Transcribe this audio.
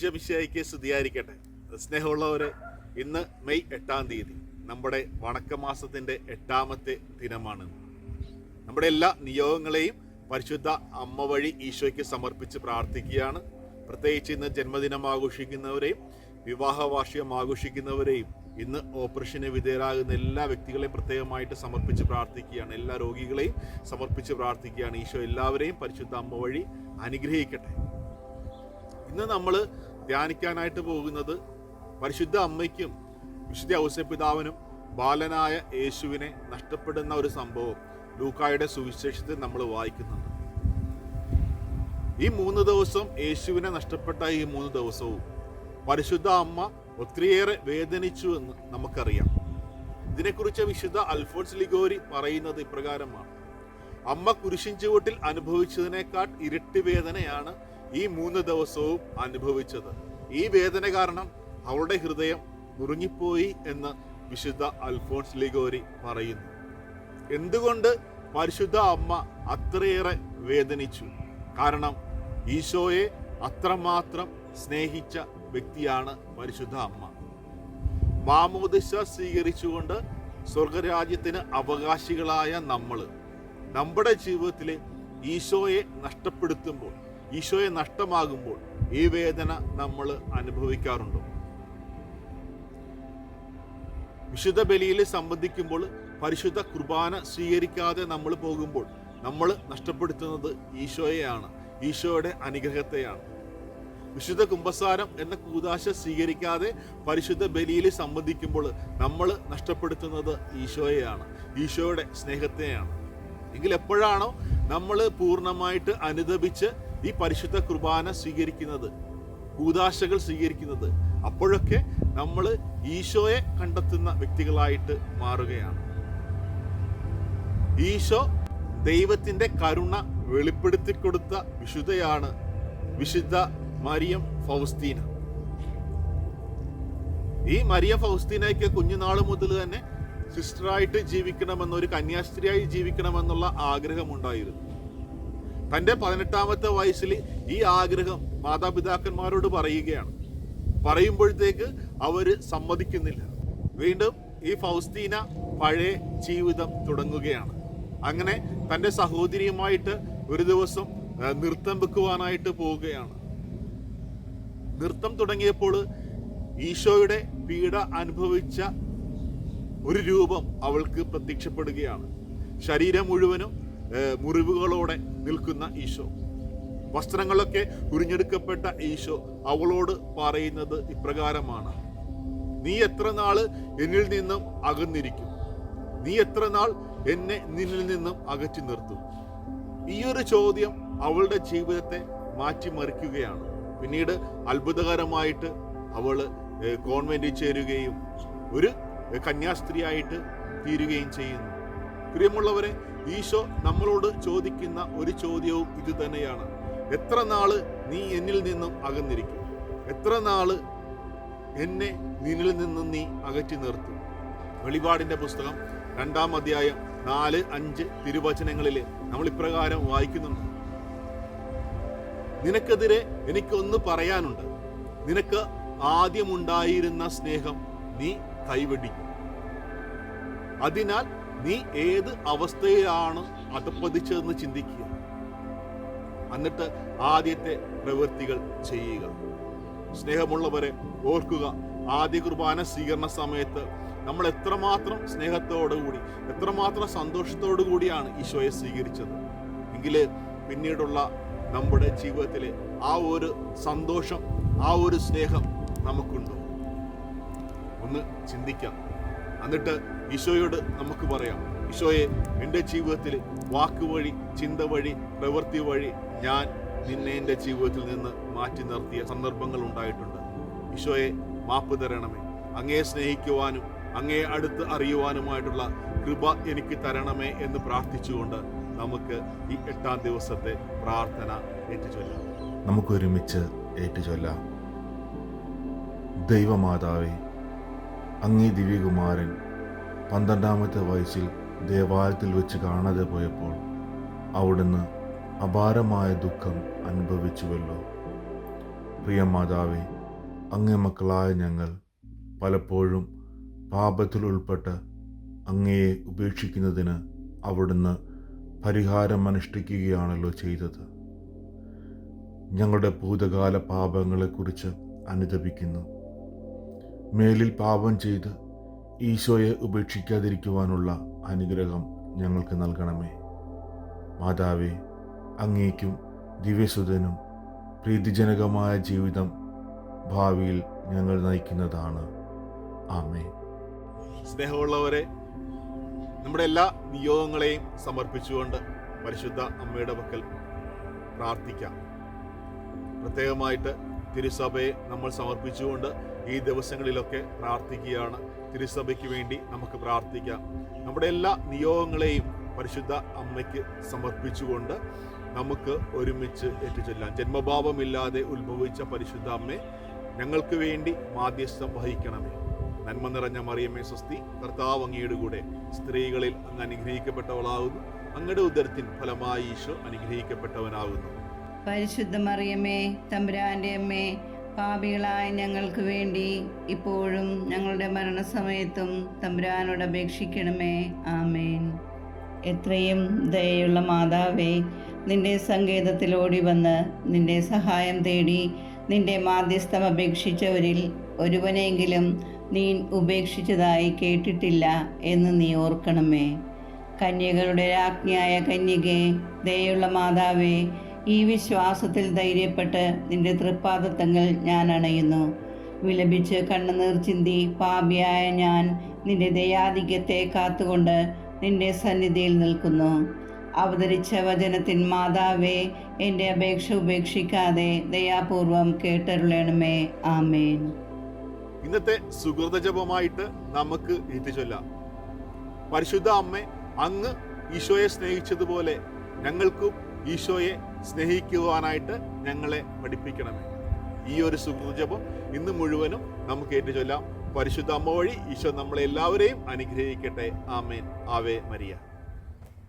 ഈശോ മിശിഹായ്ക്ക് സ്തുതിയായിരിക്കട്ടെ. സ്നേഹമുള്ളവരെ, ഇന്ന് മെയ് 8-ാം തീയതി നമ്മുടെ വണക്കമാസത്തിൻ്റെ 8-ാമത്തെ ദിനമാണ്. നമ്മുടെ എല്ലാ നിയോഗങ്ങളെയും പരിശുദ്ധ അമ്മ വഴി ഈശോയ്ക്ക് സമർപ്പിച്ച് പ്രാർത്ഥിക്കുകയാണ്. പ്രത്യേകിച്ച് ഇന്ന് ജന്മദിനം ആഘോഷിക്കുന്നവരെയും വിവാഹ വാർഷികം ആഘോഷിക്കുന്നവരെയും ഇന്ന് ഓപ്പറേഷന് വിധേയരാകുന്ന എല്ലാ വ്യക്തികളെയും പ്രത്യേകമായിട്ട് സമർപ്പിച്ച് പ്രാർത്ഥിക്കുകയാണ്. എല്ലാ രോഗികളെയും സമർപ്പിച്ച് പ്രാർത്ഥിക്കുകയാണ്. ഈശോ എല്ലാവരെയും പരിശുദ്ധ അമ്മ വഴി അനുഗ്രഹിക്കട്ടെ. ഇന്ന് നമ്മൾ ധ്യാനിക്കാനായിട്ട് പോകുന്നത് പരിശുദ്ധ അമ്മയ്ക്കും വിശുദ്ധ ഔസേപ്പിതാവിനും ബാലനായ യേശുവിനെ നഷ്ടപ്പെടുന്ന ഒരു സംഭവം ലൂക്കായുടെ സുവിശേഷത്തിൽ നമ്മൾ വായിക്കുന്നുണ്ട്. ഈ 3 ദിവസം യേശുവിനെ നഷ്ടപ്പെട്ട ഈ 3 ദിവസവും പരിശുദ്ധ അമ്മ ഒത്തിരിയേറെ വേദനിച്ചു എന്ന് നമുക്കറിയാം. ഇതിനെക്കുറിച്ച് വിശുദ്ധ അൽഫോൻസ് ലിഗോരി പറയുന്നത് ഇപ്രകാരമാണ്: അമ്മ കുരിശിൻ ചുവട്ടിൽ അനുഭവിച്ചതിനേക്കാൾ ഇരട്ടി വേദനയാണ് ഈ 3 ദിവസവും അനുഭവിച്ചത്. ഈ വേദന കാരണം അവളുടെ ഹൃദയം നുറുങ്ങിപ്പോയി എന്ന് വിശുദ്ധ അൽഫോൻസ് ലിഗോരി പറയുന്നു. എന്തുകൊണ്ട് പരിശുദ്ധ അമ്മ അത്രയേറെ വേദനിച്ചു? കാരണം ഈശോയെ അത്രമാത്രം സ്നേഹിച്ച വ്യക്തിയാണ് പരിശുദ്ധ അമ്മ. മാമോദിസ സ്വീകരിച്ചുകൊണ്ട് സ്വർഗരാജ്യത്തിന് അവകാശികളായ നമ്മുടെ ജീവിതത്തിലെ ഈശോയെ നഷ്ടപ്പെടുത്തുമ്പോൾ, ഈശോയെ നഷ്ടമാകുമ്പോൾ ഈ വേദന നമ്മൾ അനുഭവിക്കാറുണ്ടോ? വിശുദ്ധ ബലിയിൽ സംബന്ധിക്കുമ്പോൾ, പരിശുദ്ധ കുർബാന സ്വീകരിക്കാതെ നമ്മൾ പോകുമ്പോൾ നമ്മൾ നഷ്ടപ്പെടുത്തുന്നത് ഈശോയെയാണ്, ഈശോയുടെ അനുഗ്രഹത്തെയാണ്. വിശുദ്ധ കുമ്പസാരം എന്ന കൂദാശ സ്വീകരിക്കാതെ പരിശുദ്ധ ബലിയിൽ സംബന്ധിക്കുമ്പോൾ നമ്മൾ നഷ്ടപ്പെടുത്തുന്നത് ഈശോയെയാണ്, ഈശോയുടെ സ്നേഹത്തെയാണ്. എങ്കിൽ എപ്പോഴാണോ നമ്മൾ പൂർണ്ണമായിട്ട് അനുദപിച്ച് ഈ പരിശുദ്ധ കുർബാന സ്വീകരിക്കുന്നത്, കൂദാശകൾ സ്വീകരിക്കുന്നത്, അപ്പോഴൊക്കെ നമ്മൾ ഈശോയെ കണ്ടെത്തുന്ന വ്യക്തികളായിട്ട് മാറുകയാണ്. ഈശോ ദൈവത്തിൻ്റെ കരുണ വെളിപ്പെടുത്തി കൊടുത്ത വിശുദ്ധയാണ് വിശുദ്ധ മരിയം ഫൗസ്തീന. ഈ മരിയം ഫൗസ്തീനയ്ക്ക് കുഞ്ഞുനാൾ മുതൽ തന്നെ സിസ്റ്ററായിട്ട് ജീവിക്കണമെന്നൊരു കന്യാസ്ത്രീയായി ജീവിക്കണമെന്നുള്ള ആഗ്രഹമുണ്ടായിരുന്നു. തൻ്റെ 18-ാമത്തെ വയസ്സിൽ ഈ ആഗ്രഹം മാതാപിതാക്കന്മാരോട് പറയുകയാണ്. പറയുമ്പോഴത്തേക്ക് അവർ സമ്മതിക്കുന്നില്ല. വീണ്ടും ഈ ഫൗസ്തീന പഴയ ജീവിതം തുടങ്ങുകയാണ്. അങ്ങനെ തൻ്റെ സഹോദരിയുമായിട്ട് ഒരു ദിവസം നൃത്തം വെക്കുവാനായിട്ട് പോവുകയാണ്. നൃത്തം തുടങ്ങിയപ്പോൾ ഈശോയുടെ പീഡ അനുഭവിച്ച ഒരു രൂപം അവൾക്ക് പ്രത്യക്ഷപ്പെടുകയാണ്. ശരീരം മുഴുവനും മുറിവുകളോടെ നിൽക്കുന്ന ഈശോ, വസ്ത്രങ്ങളൊക്കെ ഉരിഞ്ഞെടുക്കപ്പെട്ട ഈശോ അവളോട് പറയുന്നത് ഇപ്രകാരമാണ്: നീ എത്ര നാൾ എന്നിൽ നിന്നും അകന്നിരിക്കും? നീ എത്ര നാൾ എന്നെ നിന്നിൽ നിന്നും അകറ്റി നിർത്തും? ഈ ഒരു ചോദ്യം അവളുടെ ജീവിതത്തെ മാറ്റിമറിക്കുകയാണ്. പിന്നീട് അത്ഭുതകരമായിട്ട് അവൾ കോൺവെന്റിൽ ചേരുകയും ഒരു കന്യാസ്ത്രീയായിട്ട് തീരുകയും ചെയ്യുന്നു. പ്രിയമുള്ളവരെ, ഈശോ നമ്മളോട് ചോദിക്കുന്ന ഒരു ചോദ്യവും ഇത് തന്നെയാണ്: എത്ര നാള് നീ എന്നിൽ നിന്നും അകന്നിരിക്കും? എത്ര നാള് എന്നെ നിന്നിൽ നിന്നും നീ അകറ്റി നിർത്തും? വെളിപാടിന്റെ പുസ്തകം 2-ാം അധ്യായം 4-5 തിരുവചനങ്ങളിൽ നമ്മൾ ഇപ്രകാരം വായിക്കുന്നുണ്ട്: നിനക്കെതിരെ എനിക്കൊന്ന് പറയാനുണ്ട്. നിനക്ക് ആദ്യമുണ്ടായിരുന്ന സ്നേഹം നീ കൈവെടിക്കും. അതിനാൽ നീ ഏത് അവസ്ഥയിലാണ് അധപ്പതിച്ചതെന്ന് ചിന്തിക്കുക. എന്നിട്ട് ആദ്യത്തെ പ്രവൃത്തികൾ ചെയ്യുക. സ്നേഹമുള്ളവരെ, ഓർക്കുക, ആദ്യ കുർബാന സ്വീകരണ സമയത്ത് നമ്മൾ എത്രമാത്രം സ്നേഹത്തോടുകൂടി, എത്രമാത്രം സന്തോഷത്തോടു കൂടിയാണ് ഈശോയെ സ്വീകരിച്ചത്. എങ്കിൽ പിന്നീടുള്ള നമ്മുടെ ജീവിതത്തിൽ ആ ഒരു സന്തോഷം, ആ ഒരു സ്നേഹം നമുക്കുണ്ടോ? ഒന്ന് ചിന്തിക്കാം. എന്നിട്ട് ഈശോയോട് നമുക്ക് പറയാം: ഈശോയെ, എൻ്റെ ജീവിതത്തിൽ വാക്കുവഴി, ചിന്ത വഴി, പ്രവൃത്തി വഴി ഞാൻ നിന്നെ എൻ്റെ ജീവിതത്തിൽ നിന്ന് മാറ്റി നിർത്തിയ സന്ദർഭങ്ങൾ ഉണ്ടായിട്ടുണ്ട്. ഈശോയെ, മാപ്പ് തരണമേ. അങ്ങയെ സ്നേഹിക്കുവാനും അങ്ങയെ അടുത്ത് അറിയുവാനുമായിട്ടുള്ള കൃപ എനിക്ക് തരണമേ എന്ന് പ്രാർത്ഥിച്ചുകൊണ്ട് നമുക്ക് ഈ 8-ാം ദിവസത്തെ പ്രാർത്ഥന ഏറ്റുചൊല്ലാം. നമുക്കൊരുമിച്ച് ഏറ്റുചൊല്ലാം. ദൈവമാതാവേ, അങ്ങേ ദിവ്യകുമാരൻ 12-ാമത്തെ വയസ്സിൽ ദേവാലയത്തിൽ വെച്ച് കാണാതെ പോയപ്പോൾ അവിടുന്ന് അപാരമായ ദുഃഖം അനുഭവിച്ചുവല്ലോ. പ്രിയ മാതാവേ, അങ്ങേ മക്കളായ ഞങ്ങൾ പലപ്പോഴും പാപത്തിൽ ഉൾപ്പെട്ട് അങ്ങയെ ഉപേക്ഷിക്കുന്നതിന് അവിടുന്ന് പരിഹാരം അനുഷ്ഠിക്കുകയാണല്ലോ ചെയ്തത്. ഞങ്ങളുടെ ഭൂതകാല പാപങ്ങളെക്കുറിച്ച് അനുതപിക്കുന്നു. മേലിൽ പാപം ചെയ്ത് ഈശോയെ ഉപേക്ഷിക്കാതിരിക്കുവാനുള്ള അനുഗ്രഹം ഞങ്ങൾക്ക് നൽകണമേ. മാതാവേ, അങ്ങേക്കും ദിവ്യസുതനും പ്രീതിജനകമായ ജീവിതം ഭാവിയിൽ ഞങ്ങൾ നയിക്കുന്നതാണ്. ആമേൻ. സ്നേഹമുള്ളവരെ, നമ്മുടെ എല്ലാ നിയോഗങ്ങളെയും സമർപ്പിച്ചുകൊണ്ട് പരിശുദ്ധ അമ്മയുടെ പക്കൽ പ്രാർത്ഥിക്കാം. പ്രത്യേകമായിട്ട് തിരുസഭയെ നമ്മൾ സമർപ്പിച്ചുകൊണ്ട് ഈ ദിവസങ്ങളിലൊക്കെ പ്രാർത്ഥിക്കുകയാണ്. തിരുസഭയ്ക്ക് വേണ്ടി നമുക്ക് പ്രാർത്ഥിക്കാം. നമ്മുടെ എല്ലാ നിയോഗങ്ങളെയും പരിശുദ്ധ അമ്മയ്ക്ക് സമർപ്പിച്ചുകൊണ്ട് നമുക്ക് ഒരുമിച്ച് ഏറ്റുചൊല്ലാം. ജന്മഭാവമില്ലാതെ ഉത്ഭവിച്ച പരിശുദ്ധ അമ്മേ, ഞങ്ങൾക്ക് വേണ്ടി മാധ്യസ്ഥം വഹിക്കണമേ. നന്മ നിറഞ്ഞ മറിയമേ സ്വസ്തി, കർത്താവ് അങ്ങയുടെ കൂടെ സ്ത്രീകളിൽ അങ്ങ് അനുഗ്രഹിക്കപ്പെട്ടവളാകുന്നു. അങ്ങയുടെ ഉദരത്തിൻ ഫലമായി ഈശോ അനുഗ്രഹിക്കപ്പെട്ടവനാകുന്നു. പരിശുദ്ധ മറിയമേ, തമ്പുരാന്റെ അമ്മേ, പാപികളായ ഞങ്ങൾക്ക് വേണ്ടി ഇപ്പോഴും ഞങ്ങളുടെ മരണസമയത്തും തമ്പുരാനോട് അപേക്ഷിക്കണമേ. ആമേൻ. എത്രയും ദയയുള്ള മാതാവേ, നിന്റെ സങ്കേതത്തിൽ ഓടി വന്ന് നിന്റെ സഹായം തേടി നിന്റെ മാധ്യസ്ഥം അപേക്ഷിച്ചവരിൽ ഒരുവനെങ്കിലും നീ ഉപേക്ഷിച്ചതായി കേട്ടിട്ടില്ല എന്ന് നീ ഓർക്കണമേ. കന്യകളുടെ രാജ്ഞിയായ കന്യകേ, ദയയുള്ള മാതാവേ, ഈ വിശ്വാസത്തിൽ ധൈര്യപ്പെട്ട് നിന്റെ തൃപ്പാദത്തങ്ങൾ ഞാൻ അണയുന്നു. വിലപിച്ച് കണ്ണുനീർ ചിന്തി പാപിയായ ഞാൻ നിന്റെ ദയാധിക്യത്തെ കാത്തുകൊണ്ട് നിന്റെ സന്നിധിയിൽ നിൽക്കുന്നു. അവതരിച്ച വചനത്തിൻ മാതാവേ, എൻ്റെ അപേക്ഷ ഉപേക്ഷിക്കാതെ ദയാപൂർവം കേട്ടരുളണമേ. ആമേൻ. ഇന്നത്തെ സുഹൃത ജപമായിട്ട് നമുക്ക് ഏറ്റുചൊല്ലാം. പരിശുദ്ധ അമ്മേ, അങ്ങ് ഈശോയെ സ്നേഹിച്ചതുപോലെ ഞങ്ങൾക്കും ഈശോയെ സ്നേഹിക്കുവാനായിട്ട് ഞങ്ങളെ പഠിപ്പിക്കണമേ. ഈ ഒരു സുഹൃത ജപം ഇന്ന് മുഴുവനും നമുക്ക് ഏറ്റുചൊല്ലാം. പരിശുദ്ധ അമ്മ വഴി ഈശോ നമ്മളെ എല്ലാവരെയും അനുഗ്രഹിക്കട്ടെ. ആമേൻ. Ave Maria.